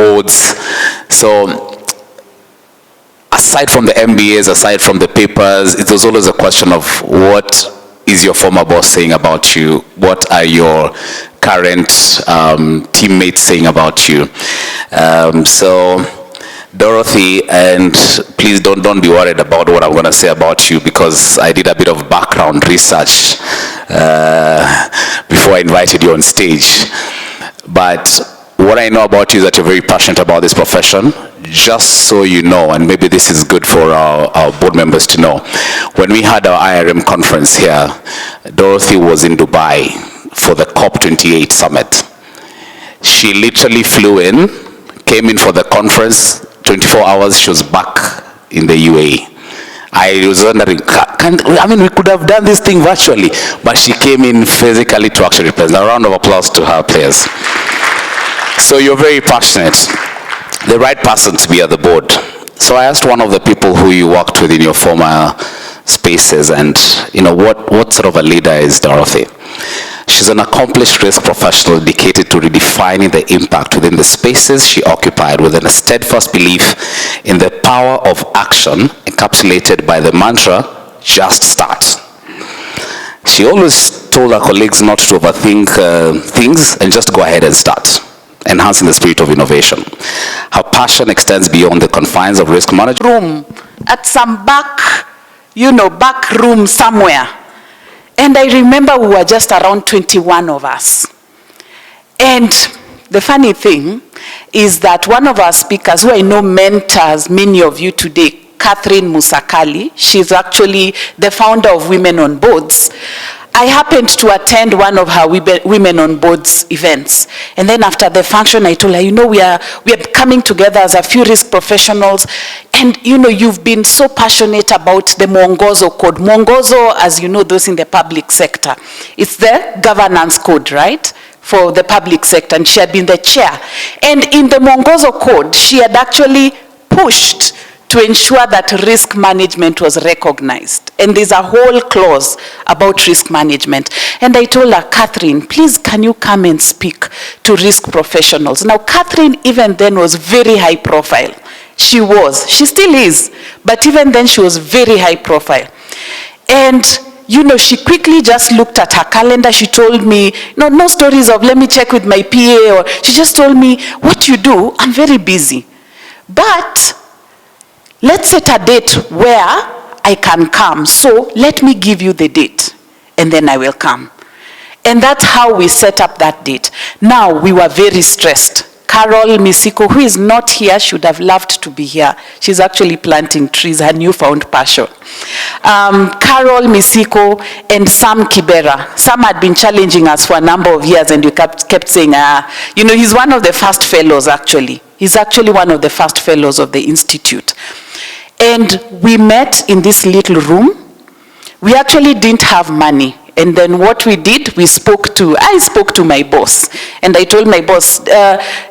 boards. So aside from the MBAs, aside from the papers, it was always a question of what is your former boss saying about you? What are your current teammates saying about you? So Dorothy, and please don't be worried about what I'm going to say about you, because I did a bit of background research before I invited you on stage. But what I know about you is that you're very passionate about this profession. Just so you know, and maybe this is good for our board members to know, when we had our IRM conference here, Dorothy was in Dubai for the COP28 summit. She literally flew in, came in for the conference, 24 hours, she was back in the UAE. I was wondering, we could have done this thing virtually, but she came in physically to actually present. A round of applause to her, please. So you're very passionate, the right person to be at the board. So I asked one of the people who you worked with in your former spaces, and what sort of a leader is Dorothy? She's an accomplished risk professional dedicated to redefining the impact within the spaces she occupied, within a steadfast belief in the power of action encapsulated by the mantra, just start. She always told her colleagues not to overthink things and just go ahead and start, enhancing the spirit of innovation. Her passion extends beyond the confines of risk management. Room at some back room somewhere. And I remember we were just around 21 of us. And the funny thing is that one of our speakers, who I know mentors many of you today, Catherine Musakali, she's actually the founder of Women on Boards. I happened to attend one of her Women on Boards events. And then after the function, I told her, we are coming together as a few risk professionals. And, you've been so passionate about the Mwongozo code. Mwongozo, as you know, those in the public sector, it's the governance code, right, for the public sector. And she had been the chair. And in the Mwongozo code, she had actually pushed to ensure that risk management was recognized. And there's a whole clause about risk management. And I told her, Catherine, please can you come and speak to risk professionals? Now, Catherine even then was very high profile. She still is, but even then she was very high profile. And she quickly just looked at her calendar. She told me, no stories of let me check with my PA, or she just told me, what you do, I'm very busy. But let's set a date where I can come. So let me give you the date, and then I will come. And that's how we set up that date. Now, we were very stressed. Carol Misiko, who is not here, should have loved to be here. She's actually planting trees, her newfound passion. Carol Misiko and Sam Kibera. Sam had been challenging us for a number of years, and we kept saying, he's one of the first fellows, actually. He's actually one of the first fellows of the Institute. And we met in this little room. We actually didn't have money. And then what we did, I spoke to my boss. And I told my boss,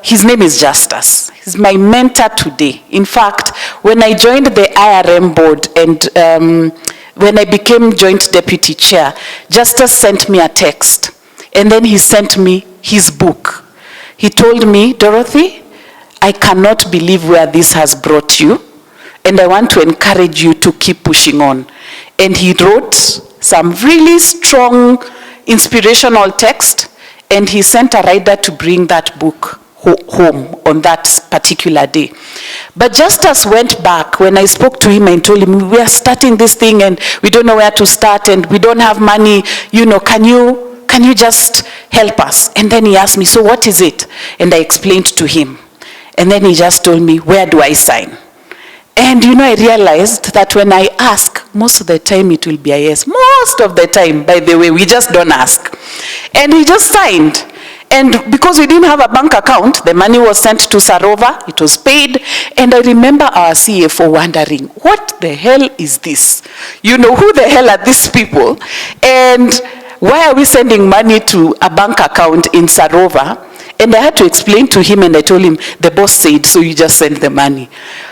his name is Justus. He's my mentor today. In fact, when I joined the IRM board and when I became joint deputy chair, Justus sent me a text. And then he sent me his book. He told me, Dorothy, I cannot believe where this has brought you. And I want to encourage you to keep pushing on. And he wrote some really strong inspirational text, and he sent a writer to bring that book home on that particular day. But Justus went back when I spoke to him and told him, we are starting this thing and we don't know where to start and we don't have money, can you just help us? And then he asked me, so what is it? And I explained to him. And then he just told me, where do I sign? And I realized that when I ask, most of the time it will be a yes. Most of the time, by the way, we just don't ask. And he just signed. And because we didn't have a bank account, the money was sent to Sarova, it was paid. And I remember our CFO wondering, what the hell is this? Who the hell are these people? And why are we sending money to a bank account in Sarova? And I had to explain to him, and I told him, the boss said, so you just send the money.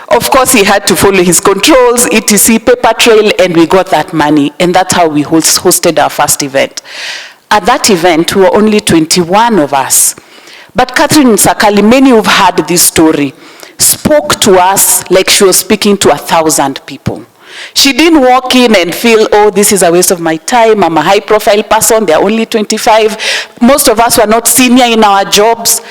Of course, he had to follow his controls, etc., paper trail, and we got that money. And that's how we hosted our first event. At that event, we were only 21 of us. But Catherine Sakali, many who've heard this story, spoke to us like she was speaking to 1,000 people. She didn't walk in and feel, oh, this is a waste of my time, I'm a high-profile person, they're only 25. Most of us were not senior in our jobs.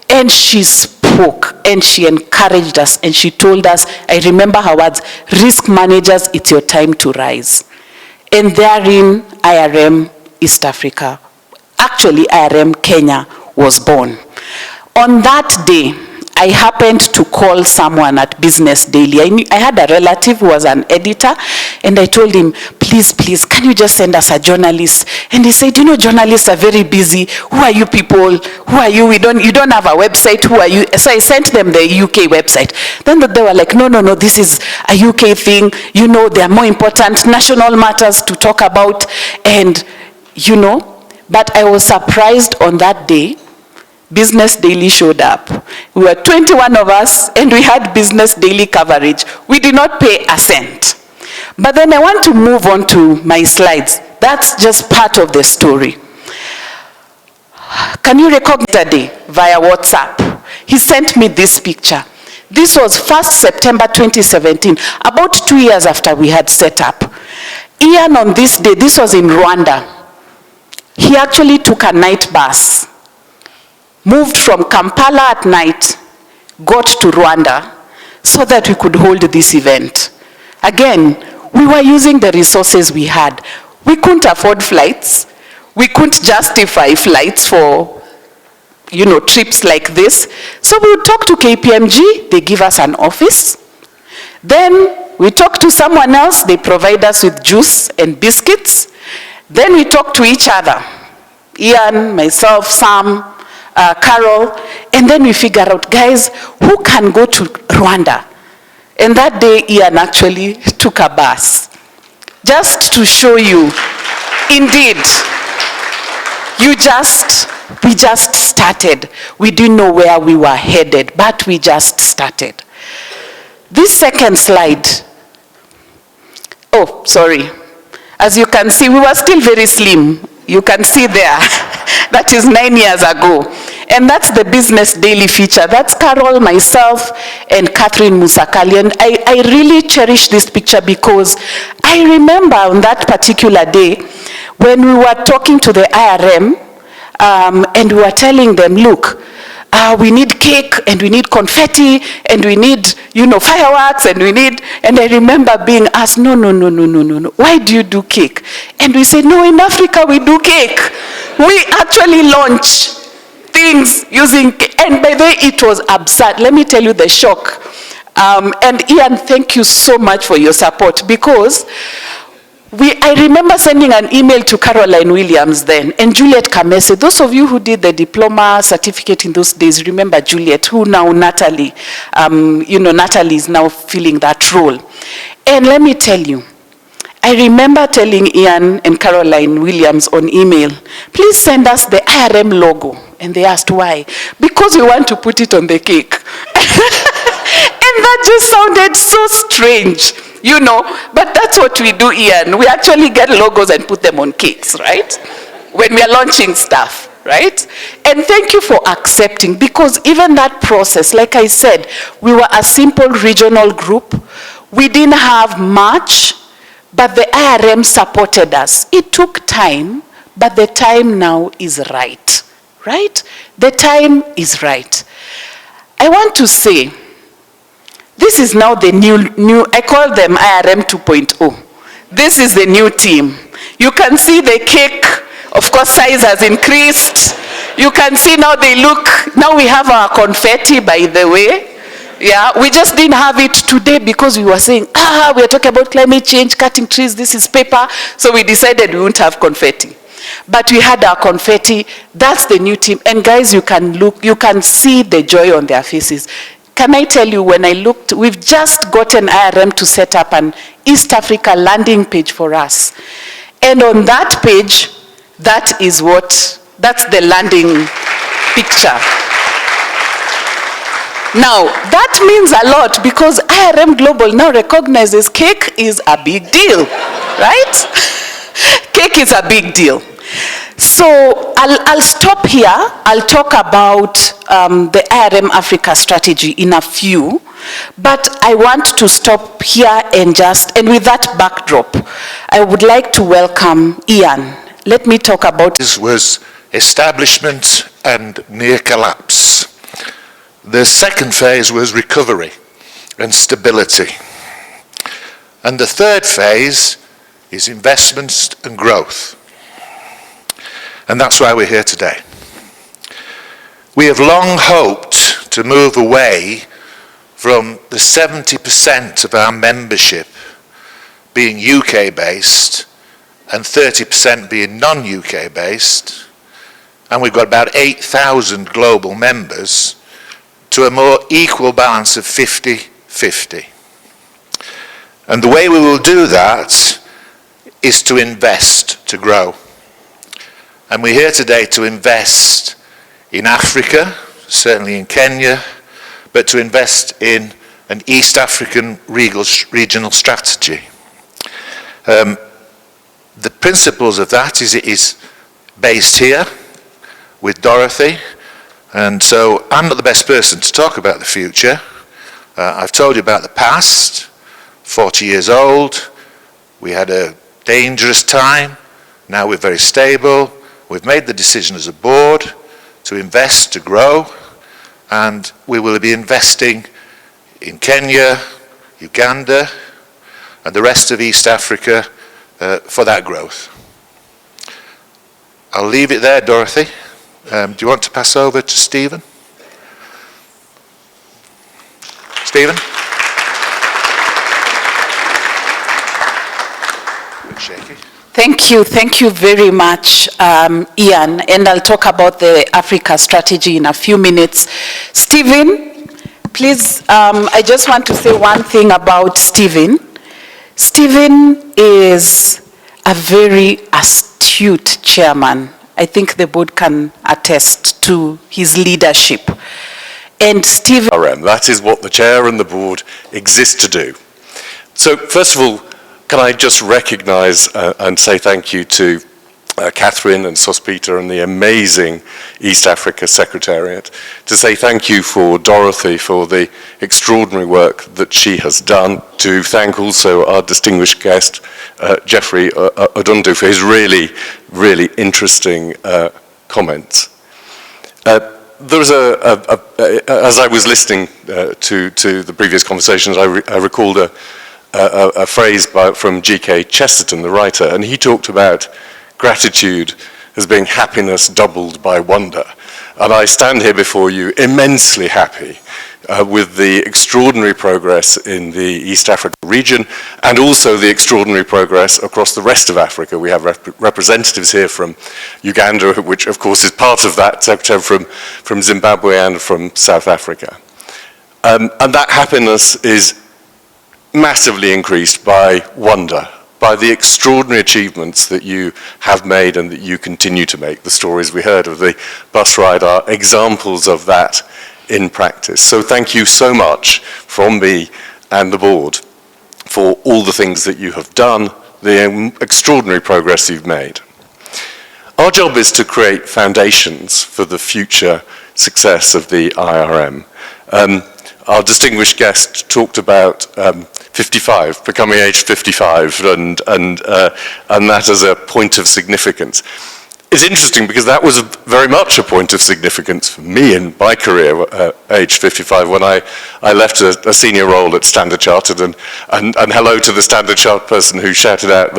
And she spoke, and she encouraged us, and she told us, I remember her words, risk managers, it's your time to rise. And therein, IRM East Africa, actually IRM Kenya, was born. On that day, I happened to call someone at Business Daily. I had a relative who was an editor, and I told him, please, can you just send us a journalist? And he said, you know, journalists are very busy. Who are you people? Who are you? You don't have a website. Who are you? So I sent them the UK website. Then they were like, no, this is a UK thing. You know, there are more important national matters to talk about. And, you know, but I was surprised on that day. Business Daily showed up. We were 21 of us, and we had Business Daily coverage. We did not pay a cent. But then I want to move on to my slides. That's just part of the story. Can you recognize the day via WhatsApp? He sent me this picture. This was 1st September 2017, about 2 years after we had set up. Ian, on this day, this was in Rwanda. He actually took a night bus, moved from Kampala at night, got to Rwanda, so that we could hold this event. Again, we were using the resources we had. We couldn't afford flights. We couldn't justify flights for, you know, trips like this. So we would talk to KPMG, they give us an office. Then we talk to someone else, they provide us with juice and biscuits. Then we talk to each other. Ian, myself, Sam, Carol, and then we figure out, guys, who can go to Rwanda? And that day, Ian actually took a bus. Just to show you, indeed, we just started. We didn't know where we were headed, but we just started. This second slide, oh, sorry. As you can see, we were still very slim. You can see there, that is 9 years ago. And that's the Business Daily feature. That's Carol, myself, and Catherine Musakali. And I really cherish this picture because I remember on that particular day when we were talking to the IRM and we were telling them, look, we need cake and we need confetti and we need, you know, fireworks and I remember being asked, no. Why do you do cake? And we said, no, in Africa we do cake. We actually launch things using, and by the way, it was absurd. Let me tell you the shock. And Ian, thank you so much for your support because I remember sending an email to Caroline Williams then, and Juliet Kamese. Those of you who did the diploma certificate in those days, remember Juliet, who now Natalie, Natalie is now filling that role. And let me tell you, I remember telling Ian and Caroline Williams on email, please send us the IRM logo. And they asked why? Because we want to put it on the cake. And that just sounded so strange, you know, but that's what we do, Ian. We actually get logos and put them on cakes, right? When we are launching stuff, right? And thank you for accepting, because even that process, like I said, we were a simple regional group. We didn't have much, but the IRM supported us. It took time, but the time now is right, right? The time is right. I want to say, this is now the new, I call them IRM 2.0. This is the new team. You can see the cake, of course, size has increased. You can see now now we have our confetti, by the way. Yeah, we just didn't have it today because we were saying, we are talking about climate change, cutting trees, this is paper. So we decided we wouldn't have confetti. But we had our confetti. That's the new team. And guys, you can see the joy on their faces. Can I tell you, when I looked, we've just gotten IRM to set up an East Africa landing page for us. And on that page, that's the landing picture. Now, that means a lot because IRM Global now recognizes cake is a big deal, right? Cake is a big deal. So I'll stop here. I'll talk about the IRM Africa strategy in a few, but I want to stop here and with that backdrop, I would like to welcome Ian. Let me talk about... This was establishment and near collapse. The second phase was recovery and stability. And the third phase is investments and growth. And that's why we're here today. We have long hoped to move away from the 70% of our membership being UK-based and 30% being non-UK based, and we've got about 8,000 global members, to a more equal balance of 50-50. And the way we will do that is to invest to grow. And we're here today to invest in Africa, certainly in Kenya, but to invest in an East African regional strategy. The principles of that is based here with Dorothy, and so I'm not the best person to talk about the future. I've told you about the past, 40 years old, we had a dangerous time, now we're very stable. We've made the decision as a board to invest, to grow, and we will be investing in Kenya, Uganda, and the rest of East Africa for that growth. I'll leave it there, Dorothy. Do you want to pass over to Stephen? Stephen? A bit shaky. Thank you very much, Ian, and I'll talk about the Africa strategy in a few minutes. Stephen, please, I just want to say one thing about Stephen. Stephen is a very astute chairman. I think the board can attest to his leadership. And Stephen... That is what the chair and the board exist to do. So first of all, can I just recognize and say thank you to Catherine and Sospita and the amazing East Africa Secretariat, to say thank you for Dorothy for the extraordinary work that she has done, to thank also our distinguished guest, Jeffrey Odundu, for his really, really interesting comments. There's as I was listening to the previous conversations, I recalled a phrase from G.K. Chesterton, the writer, and he talked about gratitude as being happiness doubled by wonder. And I stand here before you immensely happy with the extraordinary progress in the East Africa region and also the extraordinary progress across the rest of Africa. We have representatives here from Uganda, which of course is part of that, secretary from Zimbabwe and from South Africa. And that happiness is massively increased by wonder, by the extraordinary achievements that you have made and that you continue to make. The stories we heard of the bus ride are examples of that in practice. So thank you so much from me and the board for all the things that you have done, the extraordinary progress you've made. Our job is to create foundations for the future success of the IRM. Our distinguished guest talked about 55, becoming age 55, and that as a point of significance. It's interesting because that was very much a point of significance for me in my career, age 55, when I left a senior role at Standard Chartered, and hello to the Standard Chartered person who shouted out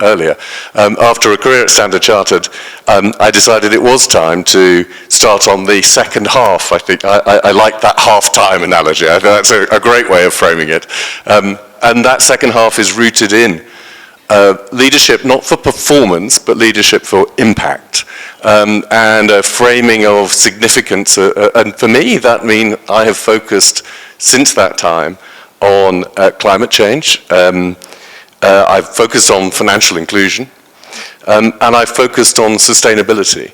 earlier. After a career at Standard Chartered, I decided it was time to start on the second half. I think I like that half-time analogy. I think that's a great way of framing it. And that second half is rooted in leadership, not for performance, but leadership for impact, and a framing of significance. And for me, that means I have focused since that time on climate change. I've focused on financial inclusion, and I've focused on sustainability.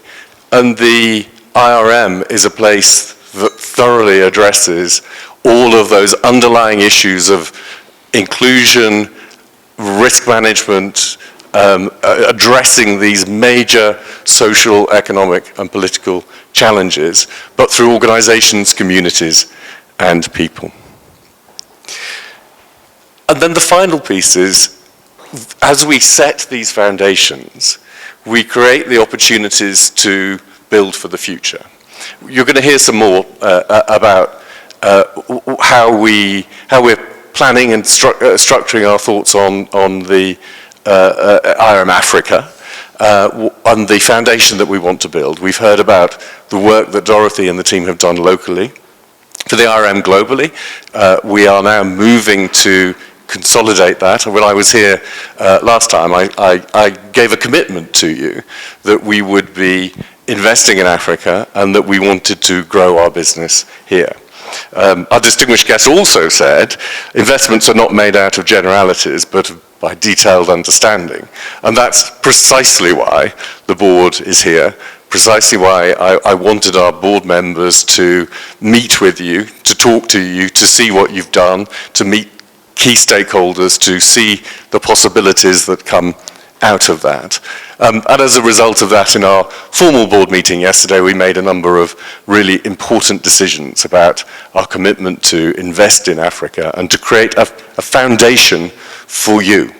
And the IRM is a place that thoroughly addresses all of those underlying issues of inclusion, risk management, addressing these major social, economic and political challenges, but through organizations, communities and people. And then the final piece is, as we set these foundations, we create the opportunities to build for the future. You're going to hear some more about how we're planning and structuring our thoughts on the IRM Africa, on the foundation that we want to build. We've heard about the work that Dorothy and the team have done locally. For the IRM globally, we are now moving to consolidate that. And when I was here last time, I gave a commitment to you that we would be investing in Africa and that we wanted to grow our business here. Our distinguished guest also said, investments are not made out of generalities, but by detailed understanding. And that's precisely why the board is here, precisely why I wanted our board members to meet with you, to talk to you, to see what you've done, to meet key stakeholders, to see the possibilities that come out of that. And as a result of that, in our formal board meeting yesterday, we made a number of really important decisions about our commitment to invest in Africa and to create a foundation for you.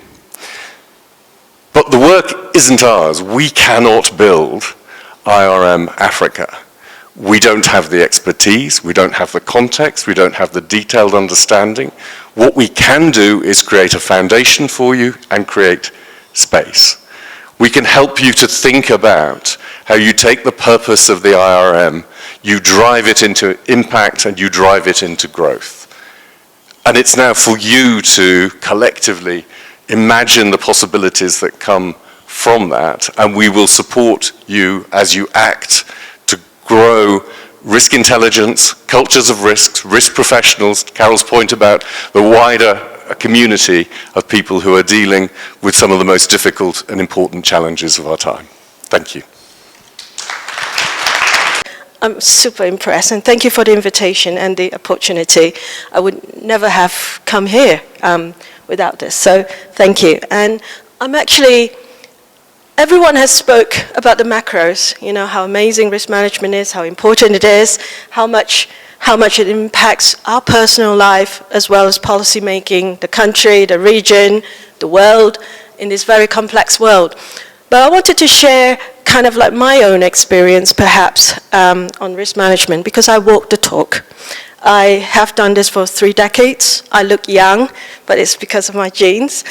But the work isn't ours. We cannot build IRM Africa. We don't have the expertise, we don't have the context, we don't have the detailed understanding. What we can do is create a foundation for you and create space. We can help you to think about how you take the purpose of the IRM, you drive it into impact and you drive it into growth. And it's now for you to collectively imagine the possibilities that come from that, and we will support you as you act to grow risk intelligence, cultures of risks, risk professionals, Carol's point about the wider community of people who are dealing with some of the most difficult and important challenges of our time. Thank you. I'm super impressed, and thank you for the invitation and the opportunity. I would never have come here without this, so thank you. And I'm actually, everyone has spoke about the macros, you know, how amazing risk management is, how important it is, how much it impacts our personal life as well as policy making, the country, the region, the world, in this very complex world. But I wanted to share kind of like my own experience perhaps on risk management, because I walk the talk. I have done this for 3 decades. I look young, but it's because of my genes.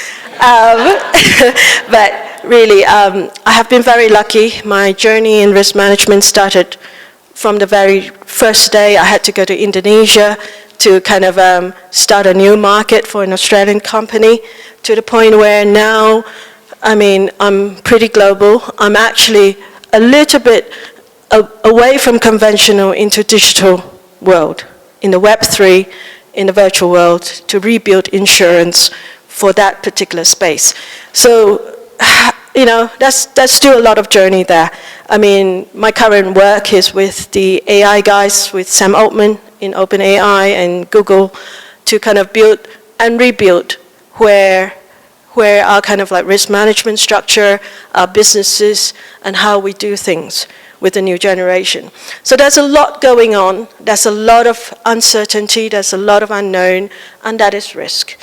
But really, I have been very lucky. My journey in risk management started from the very first day I had to go to Indonesia to kind of start a new market for an Australian company, to the point where now, I mean, I'm pretty global. I'm actually a little bit away from conventional into digital world, in the Web3, in the virtual world, to rebuild insurance for that particular space. So, you know, that's still a lot of journey there. I mean, my current work is with the AI guys, with Sam Altman in OpenAI and Google, to kind of build and rebuild where our kind of like risk management structure, our businesses, and how we do things with the new generation. So there's a lot going on. There's a lot of uncertainty. There's a lot of unknown, and that is risk.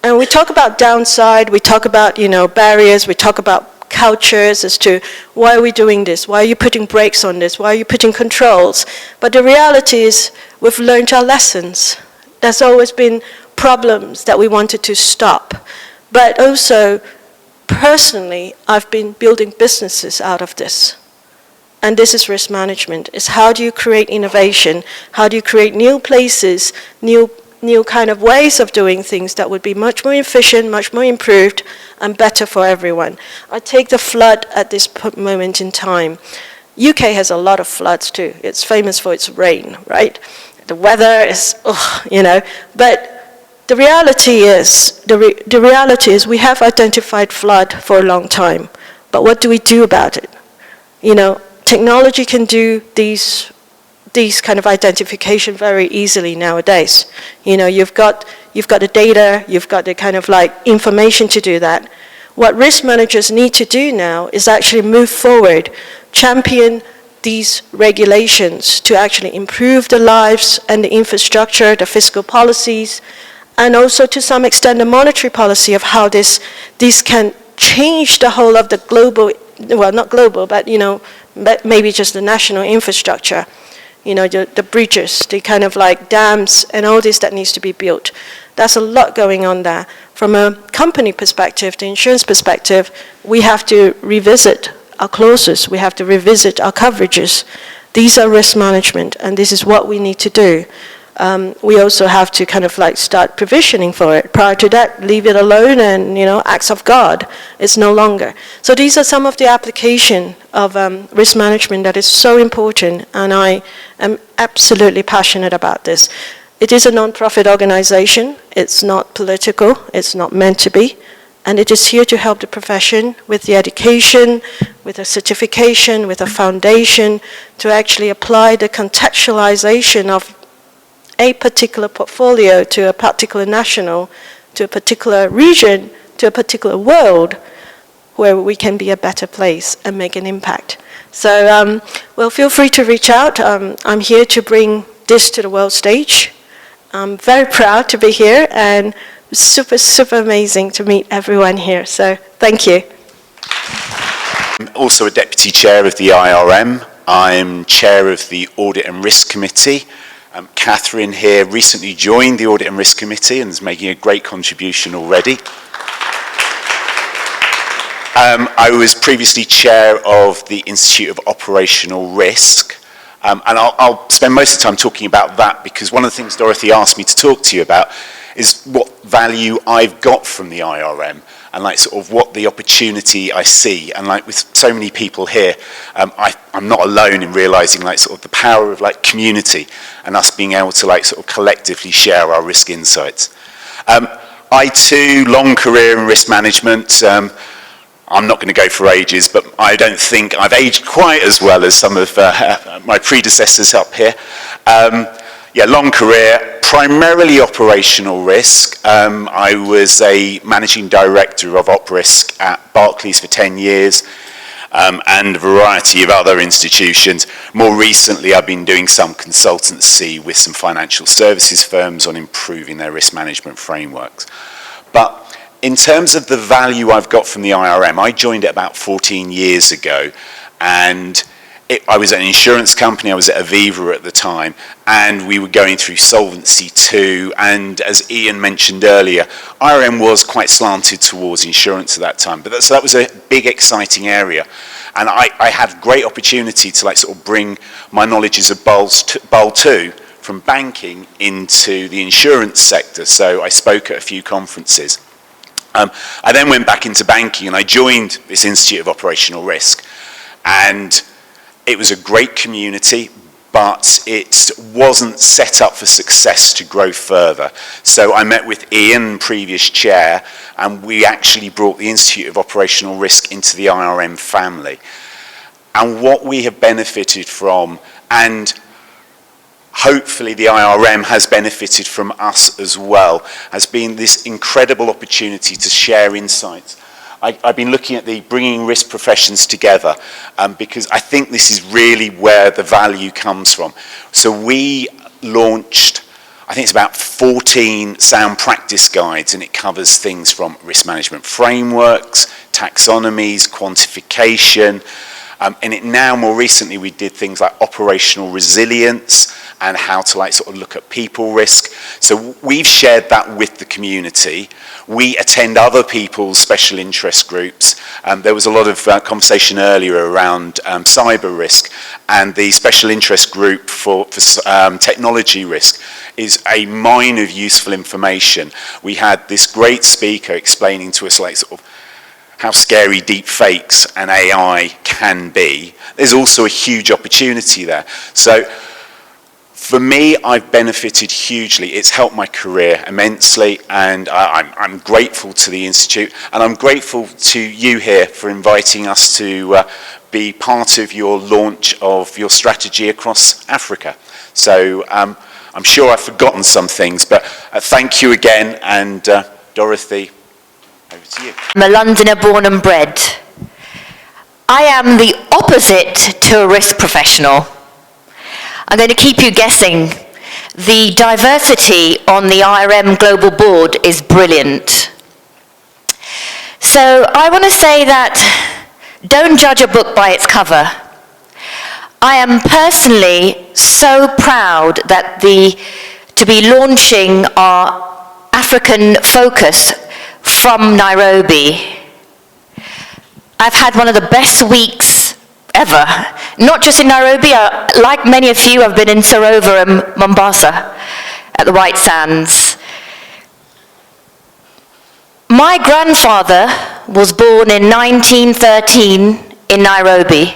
And we talk about downside. We talk about, you know, barriers. We talk about cultures as to why are we doing this? Why are you putting brakes on this? Why are you putting controls? But the reality is we've learned our lessons. There's always been problems that we wanted to stop. But also, personally, I've been building businesses out of this. And this is risk management. It's how do you create innovation? How do you create new places, new kind of ways of doing things that would be much more efficient, much more improved, and better for everyone? I take the flood at this moment in time. UK has a lot of floods too. It's famous for its rain, right? The weather is, you know, but the reality is we have identified flood for a long time, but what do we do about it? You know, technology can do these kind of identification very easily nowadays. You know, you've got the data, you've got the kind of like information to do that. What risk managers need to do now is actually move forward, champion these regulations to actually improve the lives and the infrastructure, the fiscal policies, and also to some extent the monetary policy of how this can change the whole of the global, well, not global, but, maybe just the national infrastructure. The bridges, the kind of like dams and all this that needs to be built. There's a lot going on there. From a company perspective, the insurance perspective, we have to revisit our clauses, we have to revisit our coverages. These are risk management, and this is what we need to do. We also have to kind of like start provisioning for it. Prior to that, leave it alone and, acts of God. It's no longer. So these are some of the application of risk management that is so important, and I am absolutely passionate about this. It is a non-profit organization. It's not political. It's not meant to be. And it is here to help the profession with the education, with a certification, with a foundation, to actually apply the contextualization of a particular portfolio to a particular national, to a particular region, to a particular world, where we can be a better place and make an impact. So, well, feel free to reach out. I'm here to bring this to the world stage. I'm very proud to be here, and super, super amazing to meet everyone here. So, thank you. I'm also a Deputy Chair of the IRM. I'm Chair of the Audit and Risk Committee. Catherine here recently joined the Audit and Risk Committee and is making a great contribution already. I was previously Chair of the Institute of Operational Risk, and I'll spend most of the time talking about that, because one of the things Dorothy asked me to talk to you about is what value I've got from the IRM, and like sort of what the opportunity I see. And like with so many people here, I'm not alone in realizing like sort of the power of like community and us being able to like sort of collectively share our risk insights. I too, long career in risk management. I'm not going to go for ages, but I don't think I've aged quite as well as some of my predecessors up here. Yeah, long career, primarily operational risk. I was a managing director of op risk at Barclays for 10 years, and a variety of other institutions. More recently, I've been doing some consultancy with some financial services firms on improving their risk management frameworks. But in terms of the value I've got from the IRM, I joined it about 14 years ago, and I was at an insurance company. I was at Aviva at the time, and we were going through Solvency II, and as Ian mentioned earlier, IRM was quite slanted towards insurance at that time, but so that was a big, exciting area, and I had great opportunity to like sort of bring my knowledges of Basel II from banking into the insurance sector, so I spoke at a few conferences. I then went back into banking, and I joined this Institute of Operational Risk, and it was a great community, but it wasn't set up for success to grow further. So I met with Ian, previous chair, and we actually brought the Institute of Operational Risk into the IRM family. And what we have benefited from, and hopefully the IRM has benefited from us as well, has been this incredible opportunity to share insights. I've been looking at the bringing risk professions together, because I think this is really where the value comes from. So we launched, I think it's about 14 sound practice guides, and it covers things from risk management frameworks, taxonomies, quantification, and it now more recently we did things like operational resilience and how to like sort of look at people risk. So we've shared that with the community. We attend other people's special interest groups. There was a lot of conversation earlier around cyber risk, and the special interest group for technology risk is a mine of useful information. We had this great speaker explaining to us like sort of how scary deep fakes and AI can be. There's also a huge opportunity there. So for me, I've benefited hugely. It's helped my career immensely, and I'm grateful to the Institute, and I'm grateful to you here for inviting us to be part of your launch of your strategy across Africa. So I'm sure I've forgotten some things, but thank you again, and Dorothy, over to you. to you. I'm a Londoner born and bred. I am the opposite to a risk professional. I'm going to keep you guessing. The diversity on the IRM Global Board is brilliant. So I want to say that don't judge a book by its cover. I am personally so proud that to be launching our African focus from Nairobi. I've had one of the best weeks ever. Not just in Nairobi, like many of you, I've been in Sarova and Mombasa at the White Sands. My grandfather was born in 1913 in Nairobi.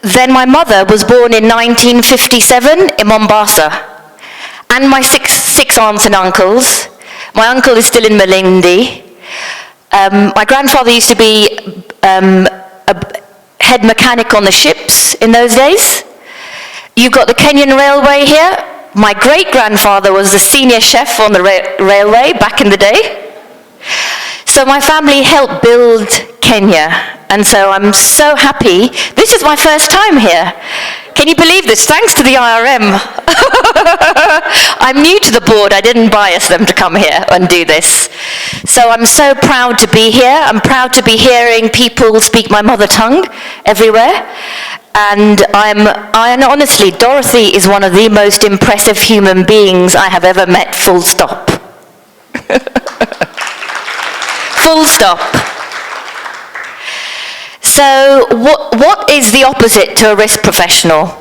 Then my mother was born in 1957 in Mombasa. And my six aunts and uncles. My uncle is still in Malindi. My grandfather used to be a head mechanic on the ships in those days. You've got the Kenyan Railway here. My great-grandfather was the senior chef on the railway back in the day. So my family helped build Kenya, and so I'm so happy. This is my first time here. Can you believe this? Thanks to the IRM. I'm new to the board. I didn't bias them to come here and do this. So I'm so proud to be here. I'm proud to be hearing people speak my mother tongue everywhere. And honestly, Dorothy is one of the most impressive human beings I have ever met, full stop. Full stop. So what is the opposite to a risk professional?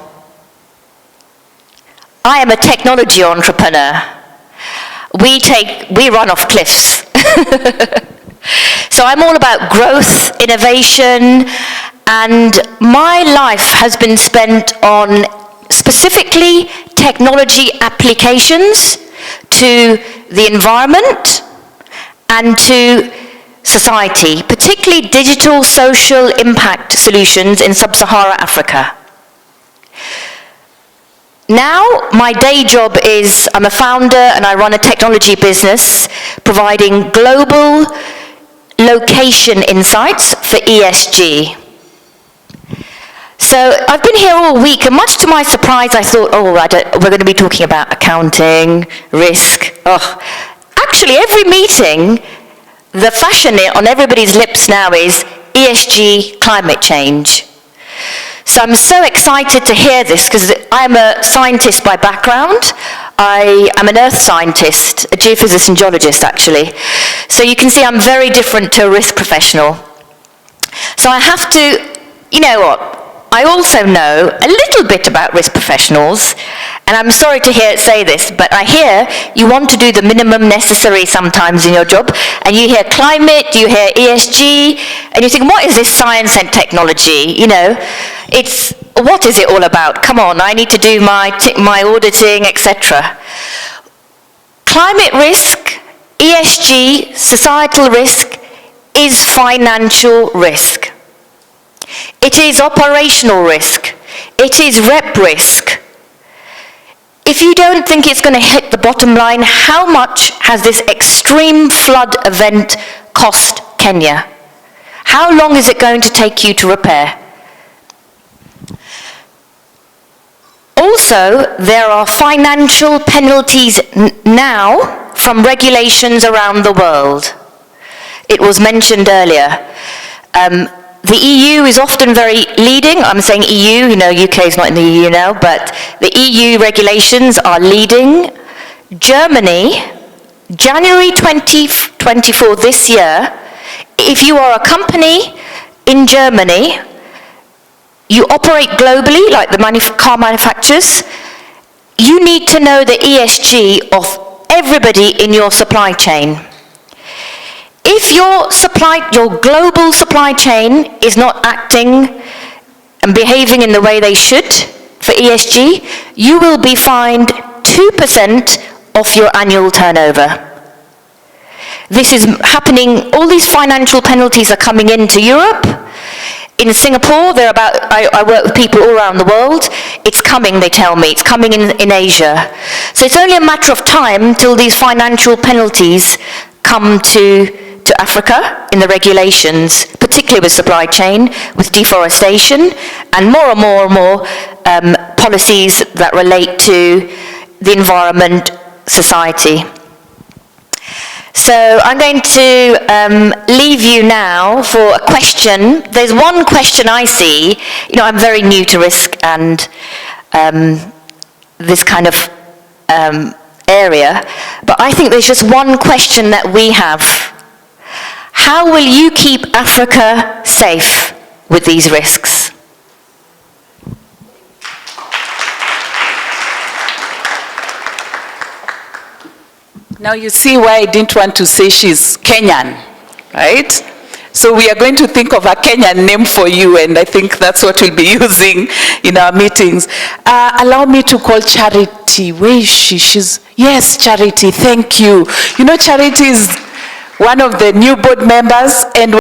I am a technology entrepreneur. We run off cliffs. So I'm all about growth, innovation, and my life has been spent on specifically technology applications to the environment and to society, particularly digital social impact solutions in sub-Saharan Africa. Now, my day job is, I'm a founder and I run a technology business providing global location insights for ESG. So I've been here all week, and much to my surprise, I thought, we're going to be talking about accounting, risk. Actually, every meeting, the fashion on everybody's lips now is ESG, climate change. So I'm so excited to hear this because I'm a scientist by background. I am an earth scientist, a geophysicist and geologist actually. So you can see I'm very different to a risk professional. So I have to, you know what, I also know a little bit about risk professionals, and I'm sorry to say this, but I hear you want to do the minimum necessary sometimes in your job, and you hear climate, you hear ESG, and you think, what is this science and technology? You know, what is it all about? Come on, I need to do my auditing, etc. Climate risk, ESG, societal risk, is financial risk. It is operational risk. It is rep risk. If you don't think it's going to hit the bottom line, how much has this extreme flood event cost Kenya? How long is it going to take you to repair? Also, there are financial penalties now from regulations around the world. It was mentioned earlier. The EU is often very leading. I'm saying EU, you know, UK is not in the EU now, but the EU regulations are leading. Germany, January 2024 this year, if you are a company in Germany, you operate globally, like the car manufacturers, you need to know the ESG of everybody in your supply chain. If your global supply chain is not acting and behaving in the way they should for ESG, you will be fined 2% of your annual turnover. This is happening, all these financial penalties are coming into Europe. in Singapore, I work with people all around the world. It's coming, they tell me. It's coming in Asia. So it's only a matter of time till these financial penalties come to Africa in the regulations, particularly with supply chain, with deforestation, and more policies that relate to the environment, society. So I'm going to leave you now for a question. There's one question I see. You know, I'm very new to risk and this kind of area, but I think there's just one question that we have. How will you keep Africa safe with these risks? Now you see why I didn't want to say she's Kenyan, right? So we are going to think of a Kenyan name for you, and I think that's what we'll be using in our meetings. Allow me to call Charity. Where is she? Yes, Charity, thank you. You know, Charity is one of the new board members, and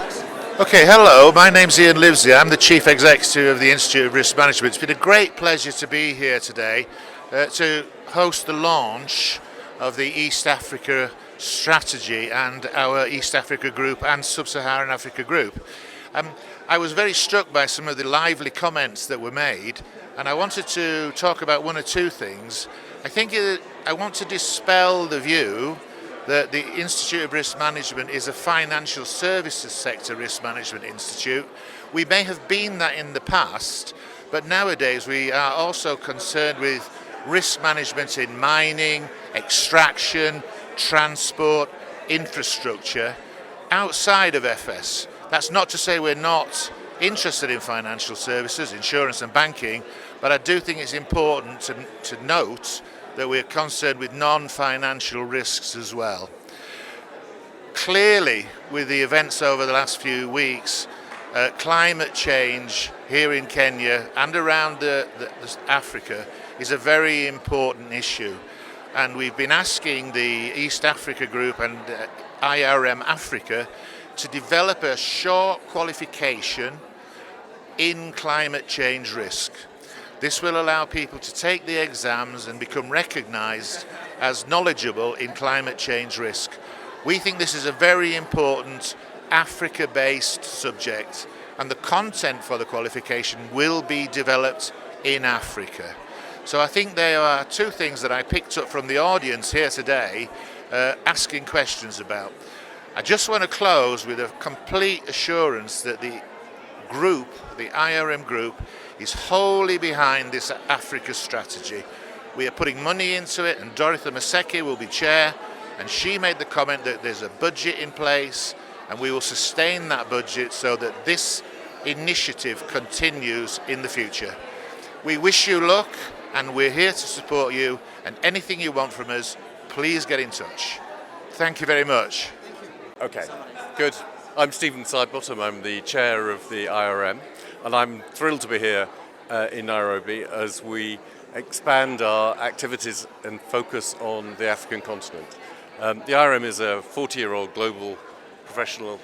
Okay, hello, my name's Ian Livesey. I'm the Chief Executive of the Institute of Risk Management. It's been a great pleasure to be here today to host the launch of the East Africa strategy and our East Africa group and Sub-Saharan Africa group. I was very struck by some of the lively comments that were made, and I wanted to talk about one or two things. I want to dispel the view that the Institute of Risk Management is a financial services sector risk management institute. We may have been that in the past, but nowadays we are also concerned with risk management in mining, extraction, transport, infrastructure outside of FS. That's not to say we're not interested in financial services, insurance and banking, but I do think it's important to note that we're concerned with non-financial risks as well. Clearly, with the events over the last few weeks, climate change here in Kenya and around Africa is a very important issue. And we've been asking the East Africa Group and IRM Africa to develop a short qualification in climate change risk. This will allow people to take the exams and become recognised as knowledgeable in climate change risk. We think this is a very important Africa-based subject, and the content for the qualification will be developed in Africa. So I think there are two things that I picked up from the audience here today, asking questions about. I just want to close with a complete assurance that the group, the IRM group, is wholly behind this Africa strategy. We are putting money into it, and Dorothy Maseki will be chair, and she made the comment that there's a budget in place, and we will sustain that budget so that this initiative continues in the future. We wish you luck, and we're here to support you, and anything you want from us, please get in touch. Thank you very much. Okay, good. I'm Stephen Sidebottom. I'm the chair of the IRM, and I'm thrilled to be here in Nairobi as we expand our activities and focus on the African continent. The IRM is a 40-year-old global professional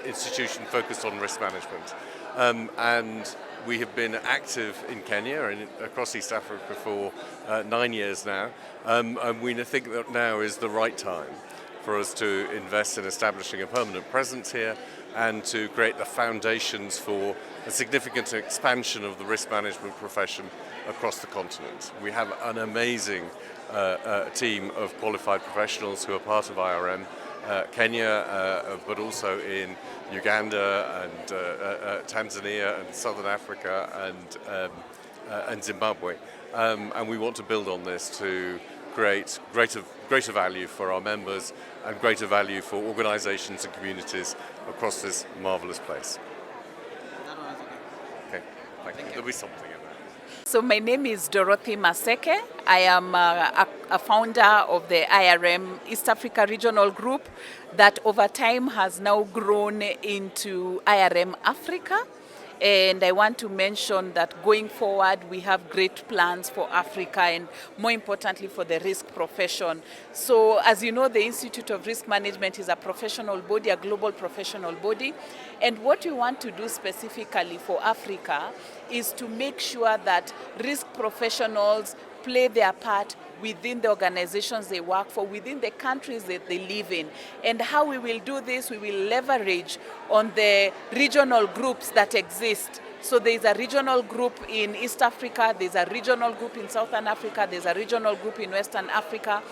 institution focused on risk management, and we have been active in Kenya and across East Africa for 9 years now, and we think that now is the right time for us to invest in establishing a permanent presence here and to create the foundations for a significant expansion of the risk management profession across the continent. We have an amazing team of qualified professionals who are part of IRM, Kenya, but also in Uganda and Tanzania and Southern Africa and Zimbabwe. And we want to build on this to create greater value for our members and greater value for organisations and communities across this marvellous place. Okay, thank you. There'll be something in there. So my name is Dorothy Maseki. I am a founder of the IRM East Africa Regional Group that over time has now grown into IRM Africa. And I want to mention that going forward, we have great plans for Africa and more importantly for the risk profession. So as you know, the Institute of Risk Management is a professional body, a global professional body. And what we want to do specifically for Africa is to make sure that risk professionals play their part within the organizations they work for, within the countries that they live in. And how we will do this, we will leverage on the regional groups that exist. So there's a regional group in East Africa, there's a regional group in Southern Africa, there's a regional group in Western Africa.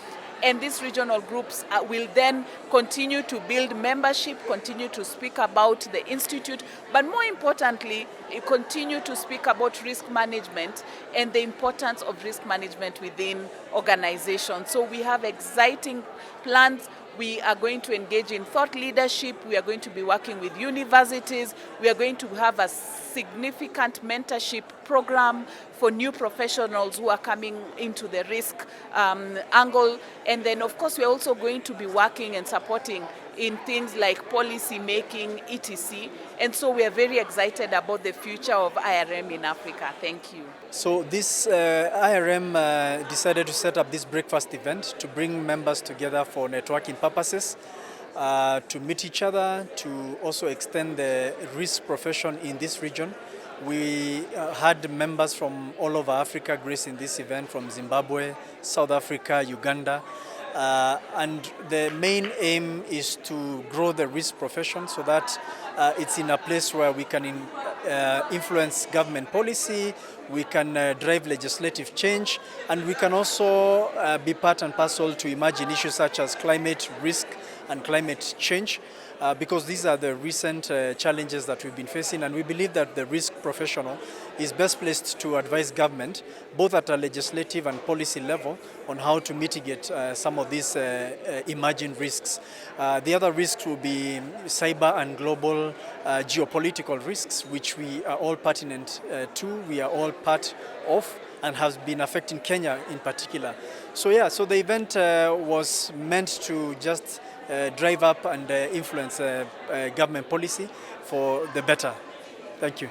And these regional groups will then continue to build membership, continue to speak about the institute, but more importantly, continue to speak about risk management and the importance of risk management within organizations. So we have exciting plans. We are going to engage in thought leadership. We are going to be working with universities. We are going to have a significant mentorship program for new professionals who are coming into the risk angle. And then, of course, we're also going to be working and supporting in things like policy making, etc. And so we are very excited about the future of IRM in Africa. Thank you. So this IRM decided to set up this breakfast event to bring members together for networking purposes, to meet each other, to also extend the risk profession in this region. We had members from all over Africa grace in this event, from Zimbabwe, South Africa, Uganda. And the main aim is to grow the risk profession so that it's in a place where we can influence government policy, we can drive legislative change, and we can also be part and parcel to emerging issues such as climate risk and climate change, because these are the recent challenges that we've been facing, and we believe that the risk professional is best placed to advise government, both at a legislative and policy level, on how to mitigate some of these emerging risks. The other risks will be cyber and global geopolitical risks, which we are all pertinent to, we are all part of, and has been affecting Kenya in particular. So yeah, so the event was meant to just drive up and influence government policy for the better. Thank you.